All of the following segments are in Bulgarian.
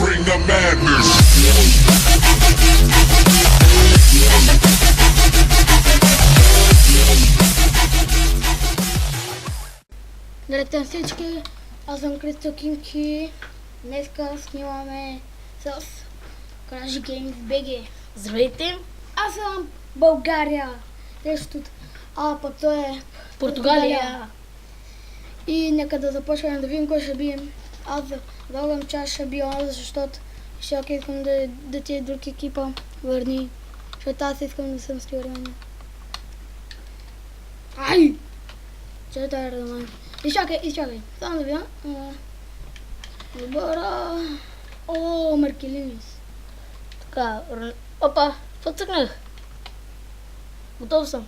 bring the madness. Здравейте на всички, аз съм Кристо Кинки. Днеска снимаме с Crash Games BG. Здравейте! Аз съм България, срещу пък той е Португалия! И нека да започваме да видим кой ще бием. Аз предлагам, че аз ще бия, защото ще искам да ти е друг екипа върни. Защото аз искам да съм стюарен. Ай! Че това е редоман. Изчакай. Само да видя. Добра. О, Маркелинис. Така, опа, подцъкнах. Готов съм.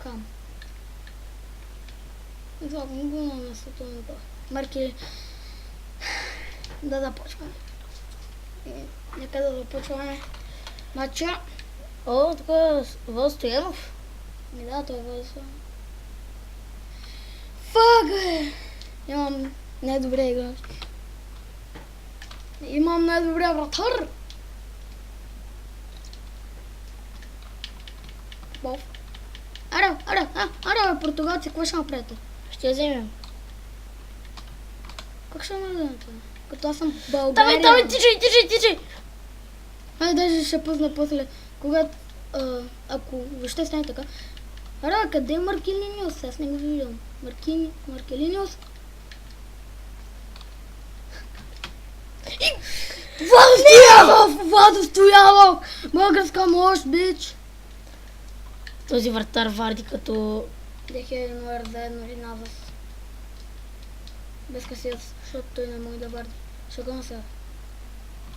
Кам. Излагам го на местото на това. Марки. Да започваме. Нека да започваме матча. О, така, Вол Стоянов. Да, той е възможно. Фак, бе! Имам най-добре играч. Имам най-добрия вратар. Бов. Аре, португалци, какво ще направите? Ще я вземем. Как ще ме вземете? Като аз съм България. Давай, тичай! Ай, даже ще пусна после, когато, ако въобще стане така. Аре, къде е Маркелиниус? Аз не го виждам. Маркелиниус? Владо Стоянов! Българска мощ, бич! Този вратар варди като... Дехе номер заедно или назад. Без Касиас, защото той не може да варди. Шагон сега.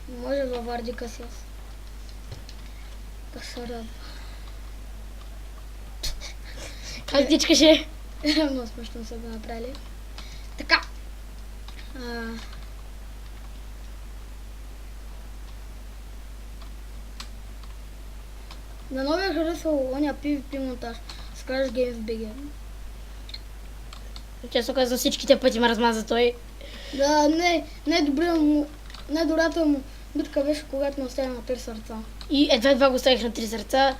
Не може да варди Касиас. Касарад. Как тичкаше? Много смешно са го направили. Така. На новия харесва оня PvP монтаж с Crash Games BG. Често казвам, всичките пъти ме размаза той. Да, най-добрата му битка беше, когато ме оставя на 3 сърца. И едва го оставих на 3 сърца.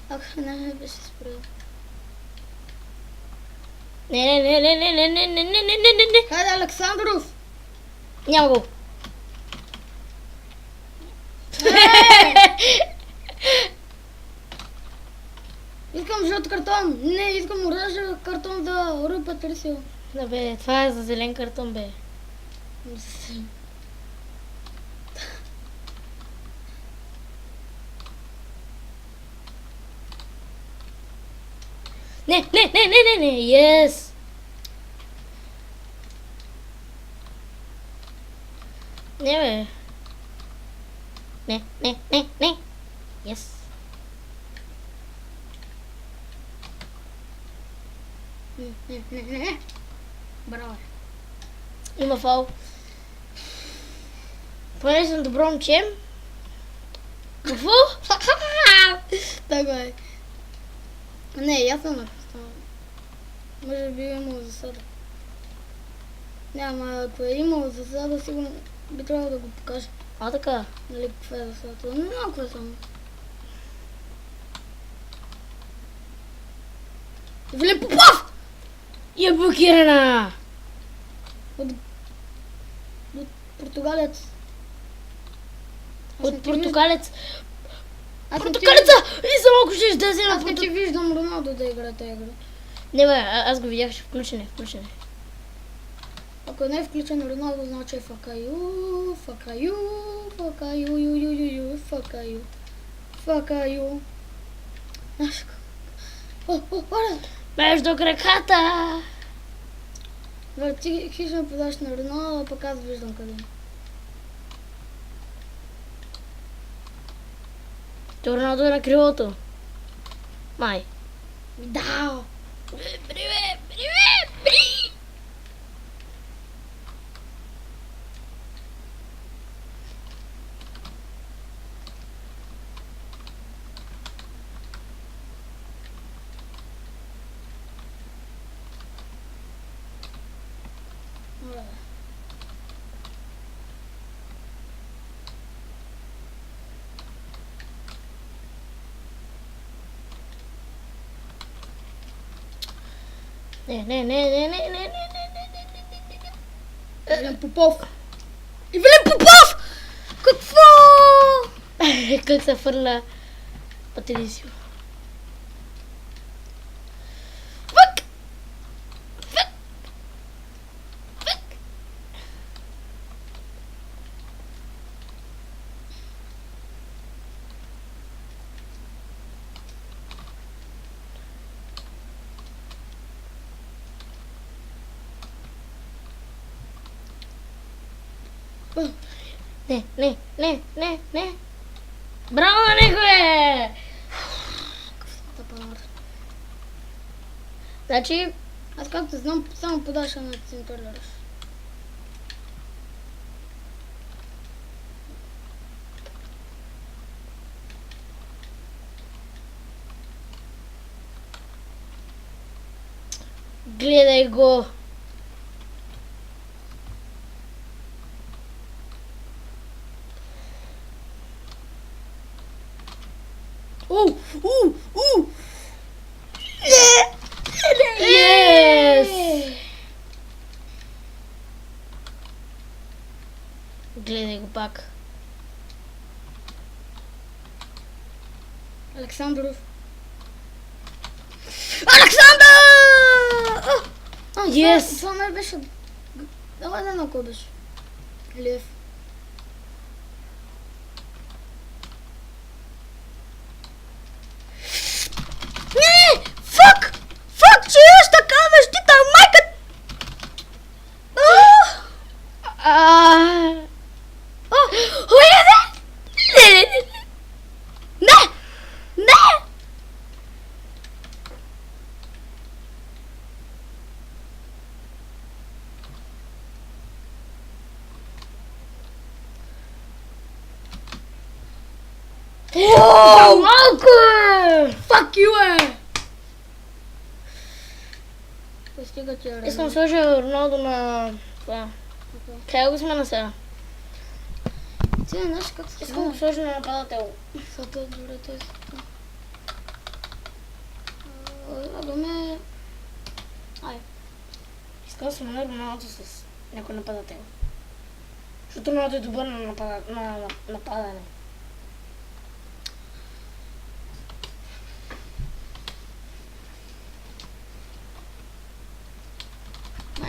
Ако не беше спрел. Не. Хайде, Александров! Няма го. Искам жълт картон! Не, искам оранжев картон за Руи Патрисио. Да бе, това е за зелен картон бе. Не, yes! Не бе. Не. Yes. Не. Браво. Има фал. Поне съм добро момче. Какво? Така е. Не, ясно ме представя. Може би е имало засада. Няма, ако е имало засада, сигурно би трябвало да го покажа. А, така. Нали, каква е засадата? Не знам какво е само. Евелин Попов! И е блокирана! От португалец. От португалец. Аз Португалеца! И за малко ще да взема Аз не ти виждам Роналдо да игра тази игра. Не бе, аз го видях, ще включене. Ако не е включен Роналдо, значи е факаю. Между краката! Ти хищно подаш на Роналдо, пък аз виждам къде. То Роналдо е на крилото. Май. Да! Привет! Не. Ивелин Попов! Ивелин Попов! Какво? Как се фърля Патрисио. Фак! Не. Браво, Николе! Значи, Аз както знам, само подаша на центърлераш. гледай го. Yes! Гледай го пак. Александров. Александър! Yes! Това не беше... Давай да на кой беше. Лев. Не! Фак! Фак, че еш така защита, майка! Не! Не! Малко е! Fuck you, е! Постига ти е Искам да сложа Роналдо на това. Трябва да го смена сега. Ти не знаеш как се Искам да сложа на нападател. Сото, добре, той е така. Абе, Искам да смена Роналдо с някой нападател. Защото Роналдо е добър на нападане.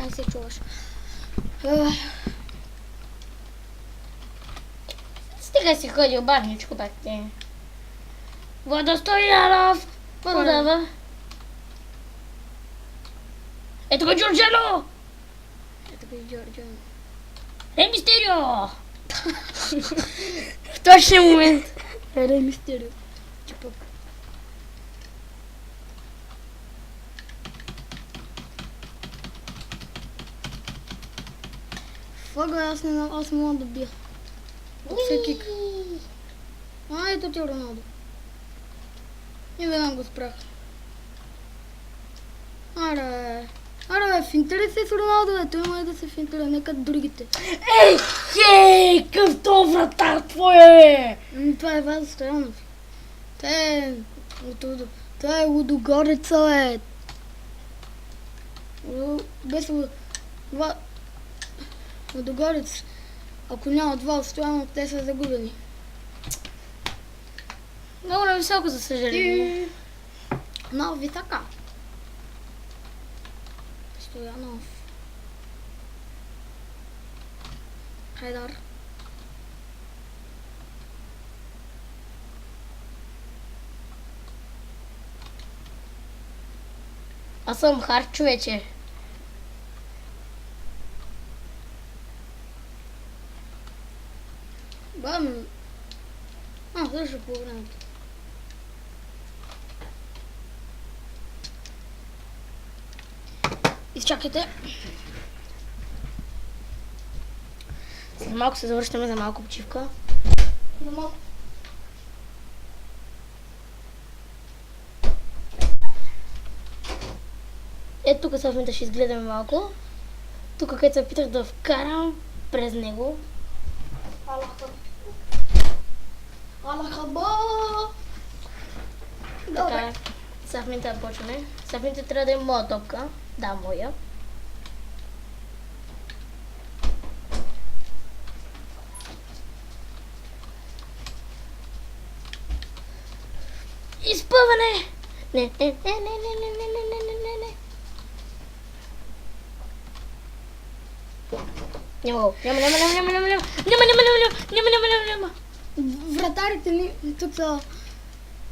май не се чуваш. Стига си ходил бавничко пак ти. Водостоянов! Подава. Ето го Джорджано! Ето го и Джорджано. Рей Мистерио! В точния момент. Рей Мистерио. Чупак. Фага, аз мога да бия. Всеки. Ето ти Роналдо. И веднага го спрях. Аре, финтери се с Роналдо, бе. Той май да се финтери, нека другите. Хей, къв то вратар твое! Това е Вазо Стоянов. Това е Лудогорица, бе. Без Лудогорец, ако няма два Стоянов, те са загубени. Много нависоко, за съжаление. Но висока. Стоянов. Хайдар. Аз съм хард, човече. Бавно. Също по времето. Изчакайте. След малко се завръщаме за малко почивка. За малко. Ето тук сега ще изгледаме малко. Тук където се опитах да вкарам през него. Алахаба! Така, сега в момента да почваме. Сега в момента трябва да е моя топка. Да, моя. Изпъване! Не. Няма го. Няма. Вратарите ни тук са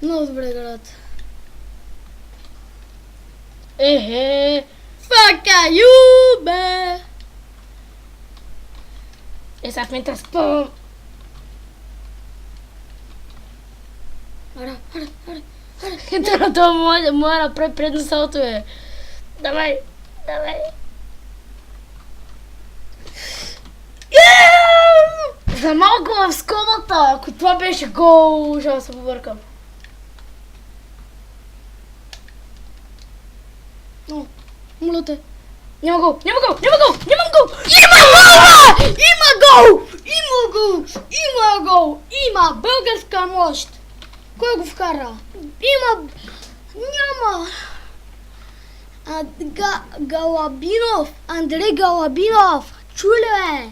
много добре играят. Ехе. Фака ю, бе! Сега в момента спъвам. Ара. Това моя направи предно салто е. Давай. За малко в скобата. Ако това беше гол, ще се побъркам. О, моля те. Няма гол. Има гол! Има българска мощ! Кой го вкара? Няма! Галабинов! Андрей Галабинов! Чуле!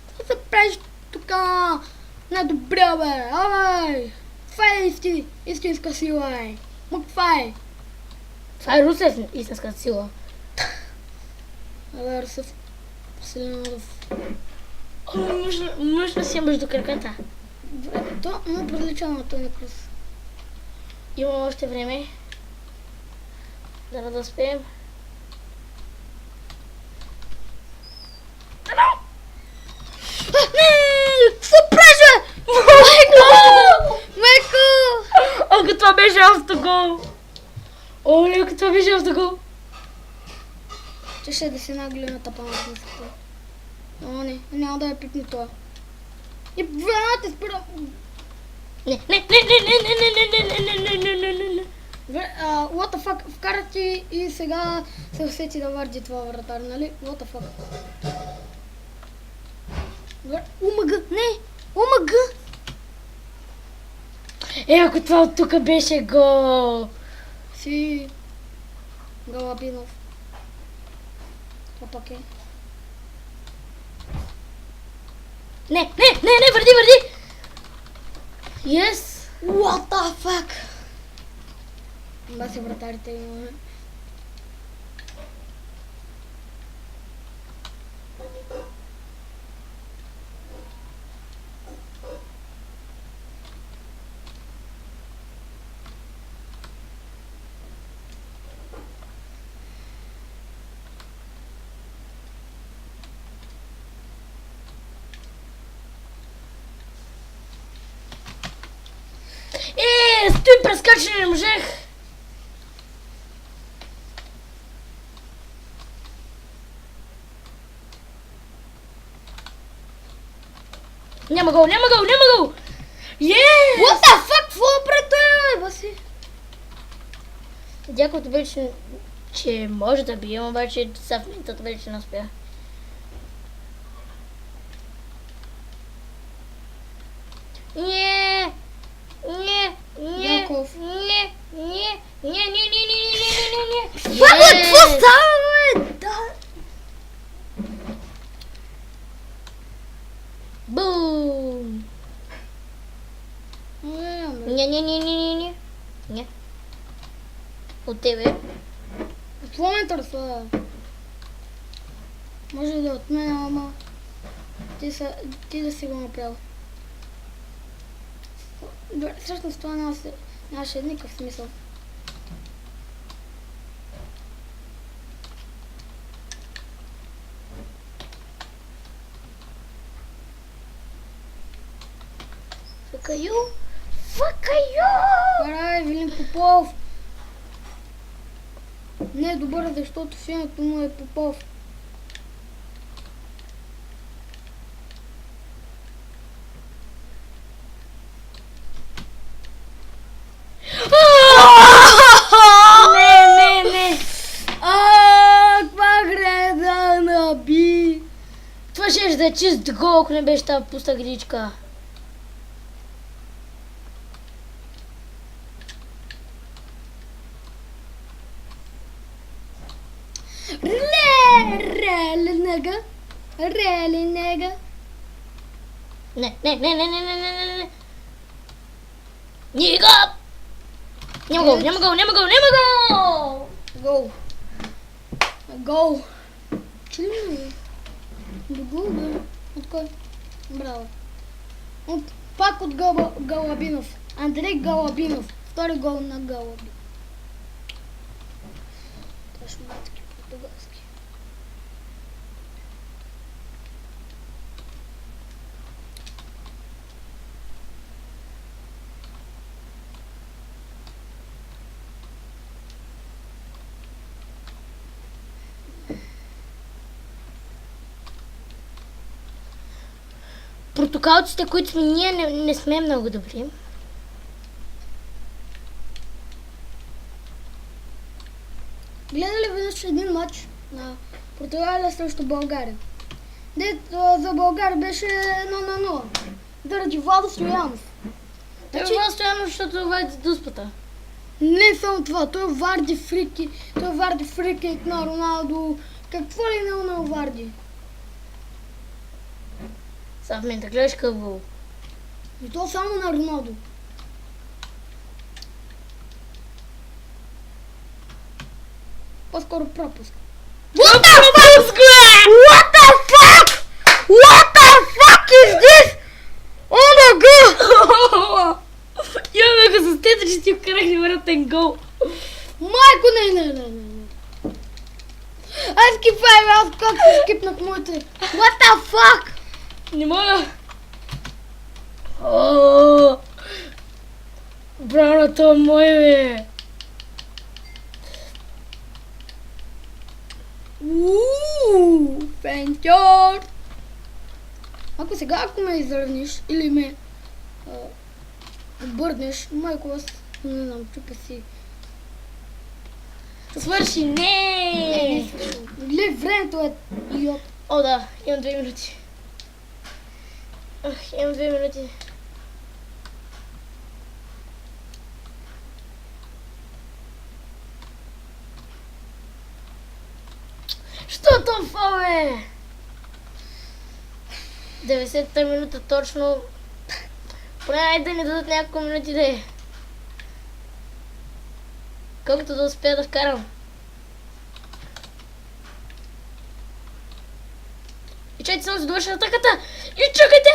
Какво се правиш тука? Недобре, бе! Абе! Това е истинска сила, е! Това е! Това е Русев истинска сила. Абе, Русев... Селенов... Мъжна си между краката. То му прилича на Тони Круз. Имам още време. Да успеем. Какво правиш, бе? Майко! Ако това беше автогол! Ако това беше автогол! Че ще да си нагле на тъпа на смисълта. О, не, няма да я пипни това. И веднага те спира. Не. What the fuck, вкара ти и сега се усети да варди това вратар, нали? What the fuck. УМГ, не! УМГ! Ако това от тук беше гол! Си... Галабинов. Това пак е. Не, върди! Yes! What the fuck? Баси вратарите имаме. Стои прескачане, не можех! Няма гол! Yes! What the fuck? Какво пред баси? Дякото вече, че може да бием, обаче са в минутата вече не успя. Не. Яков. Не. Какво става, бе? Да. Бум! Не. От тебе. Какво ме търса? Може да е от мен, ама ти да си го направил. Добре, всъщност това нямаше никакъв смисъл. Факаю! Карай, Вилин Попов! Не е добър, защото в името му е Попов. Не. Каква греда наби! Това ще да е чист гол, ако не беше тази пуста гричка. нега. Рели нега. Не. Нига! Няма гол. Гол. Гол. Че ли не? До гол, бе. От кой? Браво. Пак от Галабинов. Андрей Галабинов. Втори гол на Галабинов. Точно матки португалски. Португалците, които сме ние, не сме много добри. Гледали веднъж един матч на Португалия срещу България. За България беше 1-0. Заради Владо Стоянов. Това стоянно, защото вади дуспата. Не само това, той варди фрики на Роналдо. Какво ли не на Варди? Сега в момента гледаш какъв гол. И то само на Роналдо. По-скоро пропуск. What the fuck? What the fuck? What the fuck is this? Oh my god! Я бяха с тета, че ти вкарахни вратен гол. Майко, не. Аз скипай, аз как се скипнах моите. What the fuck? Не мога. Браното е мое, бе. Пентьор! Ако ме изравниш или ме обърнеш, майко аз не знам, чупа си. Свърши, не! Гледай, времето е идиот. О, да, имам 2 минути. Имам 2 минути. Що това, бе? 90-та минута точно. Поне айде да ни дадат няколко минути да е. Колкото да успея да вкарам. И чакайте само да довърша атаката! И чакайте!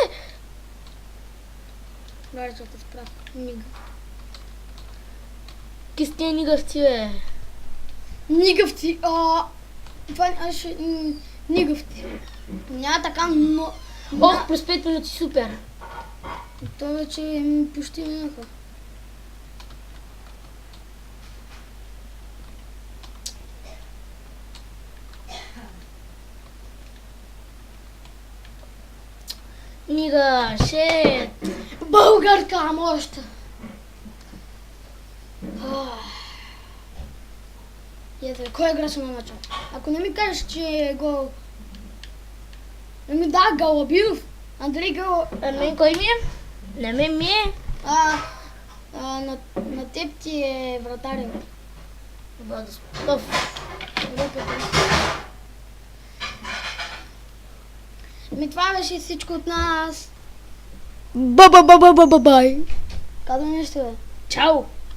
Добре, че те справя. Нига. Кистия нигавци, бе. Нигавци! Това ще... Нигавци. Няма така, но... Ох, плюс 5 минути, супер. То вече почти минаха. Нига, шет. Българка, ама още. Ето, кой е играч на начало? Ако не ми кажеш, че е гол... Не ми да, Галабинов. Андрей Галабинов. А мен кой ми е? На мен ми е. На теб ти е вратарин. Владослав. Това беше всичко от нас. Ба-ба-ба-ба-ба-бай. Казвай нещо, бе. Чао!